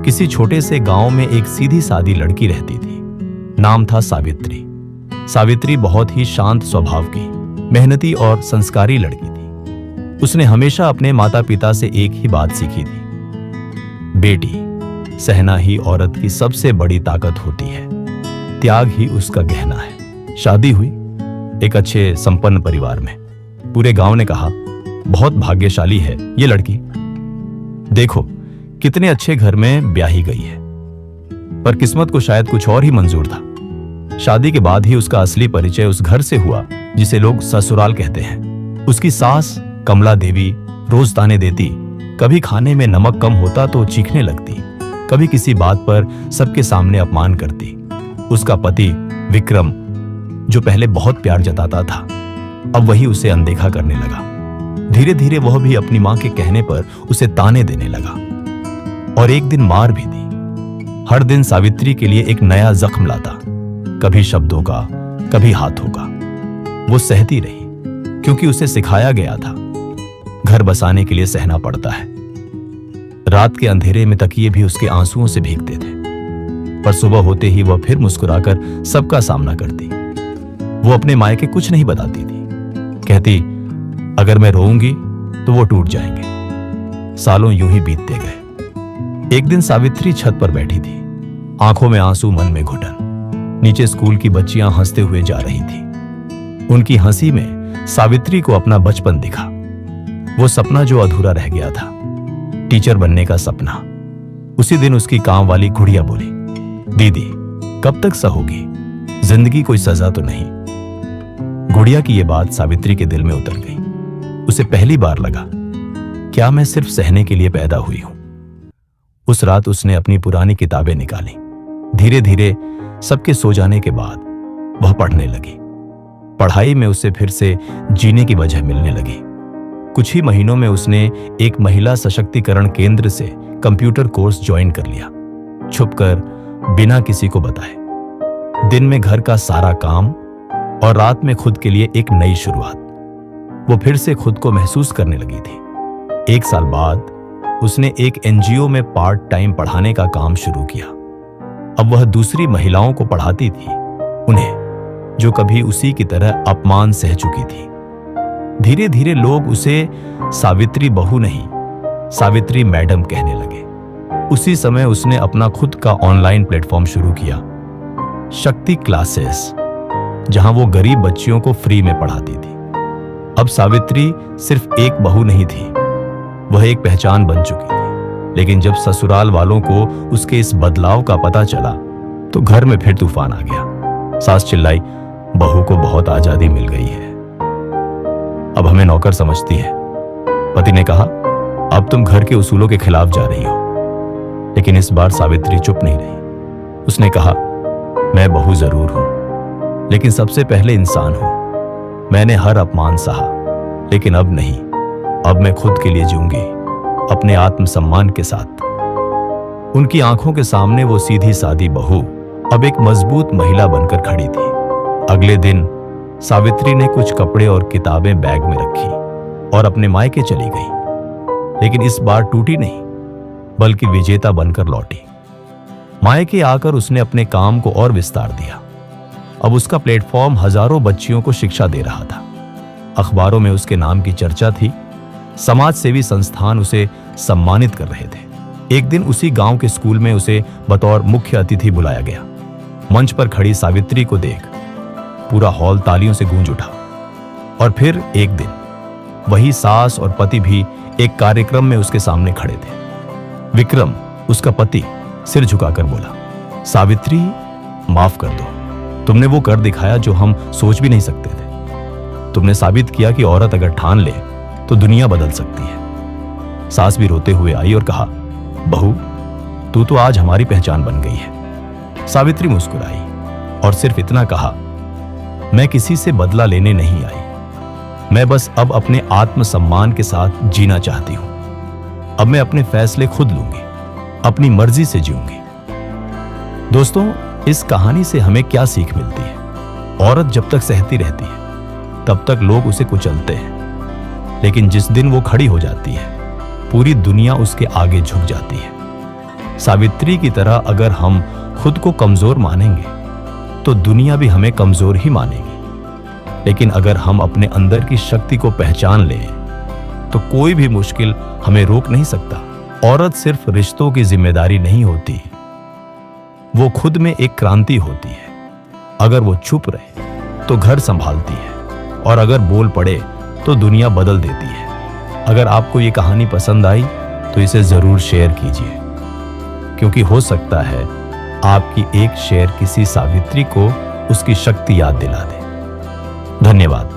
किसी छोटे से गांव में एक सीधी सादी लड़की रहती थी। नाम था सावित्री। सावित्री बहुत ही शांत स्वभाव की, मेहनती और संस्कारी लड़की थी। उसने हमेशा अपने माता पिता से एक ही बात सीखी थी, बेटी, सहना ही औरत की सबसे बड़ी ताकत होती है, त्याग ही उसका गहना है। शादी हुई एक अच्छे संपन्न परिवार में। पूरे गांव ने कहा, बहुत भाग्यशाली है ये लड़की, देखो कितने अच्छे घर में ब्याही गई है। पर किस्मत को शायद कुछ और ही मंजूर था। शादी के बाद ही उसका असली परिचय उस घर से हुआ जिसे लोग ससुराल कहते हैं। उसकी सास कमला देवी रोज ताने देती, कभी खाने में नमक कम होता तो चीखने लगती, कभी किसी बात पर सबके सामने अपमान करती। उसका पति विक्रम, जो पहले बहुत प्यार जताता था, अब वही उसे अनदेखा करने लगा। धीरे धीरे वह भी अपनी मां के कहने पर उसे ताने देने लगा और एक दिन मार भी दी। हर दिन सावित्री के लिए एक नया जख्म लाता, कभी शब्दों का, कभी हाथों का। वो सहती रही क्योंकि उसे सिखाया गया था, घर बसाने के लिए सहना पड़ता है। रात के अंधेरे में तकिए भी उसके आंसुओं से भीगते थे, पर सुबह होते ही वह फिर मुस्कुराकर सबका सामना करती। वो अपने मायके कुछ नहीं बताती थी, कहती अगर मैं रोऊंगी तो वो टूट जाएंगे। सालों यूं ही बीतते गए। एक दिन सावित्री छत पर बैठी थी, आंखों में आंसू, मन में घुटन। नीचे स्कूल की बच्चियां हंसते हुए जा रही थी। उनकी हंसी में सावित्री को अपना बचपन दिखा, वो सपना जो अधूरा रह गया था, टीचर बनने का सपना। उसी दिन उसकी काम वाली गुड़िया बोली, दीदी कब तक सहोगी, जिंदगी कोई सजा तो नहीं। गुड़िया की यह बात सावित्री के दिल में उतर गई। उसे पहली बार लगा, क्या मैं सिर्फ सहने के लिए पैदा हुई हूं। उस रात उसने अपनी पुरानी किताबें निकाली। धीरे धीरे सबके सो जाने के बाद वह पढ़ने लगी। पढ़ाई में उसे फिर से जीने की वजह मिलने लगी। कुछ ही महीनों में उसने एक महिला सशक्तिकरण केंद्र से कंप्यूटर कोर्स ज्वाइन कर लिया, छुपकर, बिना किसी को बताए। दिन में घर का सारा काम और रात में खुद के लिए एक नई शुरुआत। वो फिर से खुद को महसूस करने लगी थी। 1 साल बाद उसने एक एनजीओ में पार्ट टाइम पढ़ाने का काम शुरू किया। अब वह दूसरी महिलाओं को पढ़ाती थी, उन्हें जो कभी उसी की तरह अपमान सह चुकी थी। धीरे धीरे लोग उसे सावित्री बहू नहीं, सावित्री मैडम कहने लगे। उसी समय उसने अपना खुद का ऑनलाइन प्लेटफॉर्म शुरू किया, शक्ति क्लासेस, जहां वो गरीब बच्चियों को फ्री में पढ़ाती थी। अब सावित्री सिर्फ एक बहू नहीं थी, वह एक पहचान बन चुकी थी। लेकिन जब ससुराल वालों को उसके इस बदलाव का पता चला तो घर में फिर तूफान आ गया। सास चिल्लाई, बहू को बहुत आजादी मिल गई है, अब हमें नौकर समझती है। पति ने कहा, अब तुम घर के उसूलों के खिलाफ जा रही हो। लेकिन इस बार सावित्री चुप नहीं रही। उसने कहा, मैं बहू जरूर हूं, लेकिन सबसे पहले इंसान हूं। मैंने हर अपमान सहा, लेकिन अब नहीं। अब मैं खुद के लिए जीऊंगी, अपने आत्मसम्मान के साथ। उनकी आंखों के सामने वो सीधी सादी बहू अब एक मजबूत महिला बनकर खड़ी थी। अगले दिन सावित्री ने कुछ कपड़े और किताबें बैग में रखी और अपने मायके चली गई। लेकिन इस बार टूटी नहीं, बल्कि विजेता बनकर लौटी। मायके आकर उसने अपने काम को और विस्तार दिया। अब उसका प्लेटफॉर्म हजारों बच्चियों को शिक्षा दे रहा था। अखबारों में उसके नाम की चर्चा थी। समाज सेवी संस्थान उसे सम्मानित कर रहे थे। एक दिन उसी गांव के स्कूल में उसे बतौर मुख्य अतिथि बुलाया गया। मंच पर खड़ी सावित्री को देख पूरा हॉल तालियों से गूंज उठा। और फिर एक दिन वही सास और पति भी एक कार्यक्रम में उसके सामने खड़े थे। विक्रम, उसका पति, सिर झुकाकर बोला, सावित्री माफ कर दो, तुमने वो कर दिखाया जो हम सोच भी नहीं सकते थे। तुमने साबित किया कि औरत अगर ठान ले तो दुनिया बदल सकती है। सास भी रोते हुए आई और कहा, बहू तू तो आज हमारी पहचान बन गई है। सावित्री मुस्कुराई और सिर्फ इतना कहा, मैं किसी से बदला लेने नहीं आई, मैं बस अब अपने आत्मसम्मान के साथ जीना चाहती हूं। अब मैं अपने फैसले खुद लूंगी, अपनी मर्जी से जीऊंगी। दोस्तों, इस कहानी से हमें क्या सीख मिलती है? औरत जब तक सहती रहती है तब तक लोग उसे कुचलते हैं, लेकिन जिस दिन वो खड़ी हो जाती है पूरी दुनिया उसके आगे झुक जाती है। सावित्री की तरह अगर हम खुद को कमजोर मानेंगे तो दुनिया भी हमें कमजोर ही मानेगी। लेकिन अगर हम अपने अंदर की शक्ति को पहचान लें तो कोई भी मुश्किल हमें रोक नहीं सकता। औरत सिर्फ रिश्तों की जिम्मेदारी नहीं होती, वो खुद में एक क्रांति होती है। अगर वो चुप रहे तो घर संभालती है, और अगर बोल पड़े तो दुनिया बदल देती है। अगर आपको ये कहानी पसंद आई तो इसे जरूर शेयर कीजिए, क्योंकि हो सकता है आपकी एक शेयर किसी सावित्री को उसकी शक्ति याद दिला दे। धन्यवाद।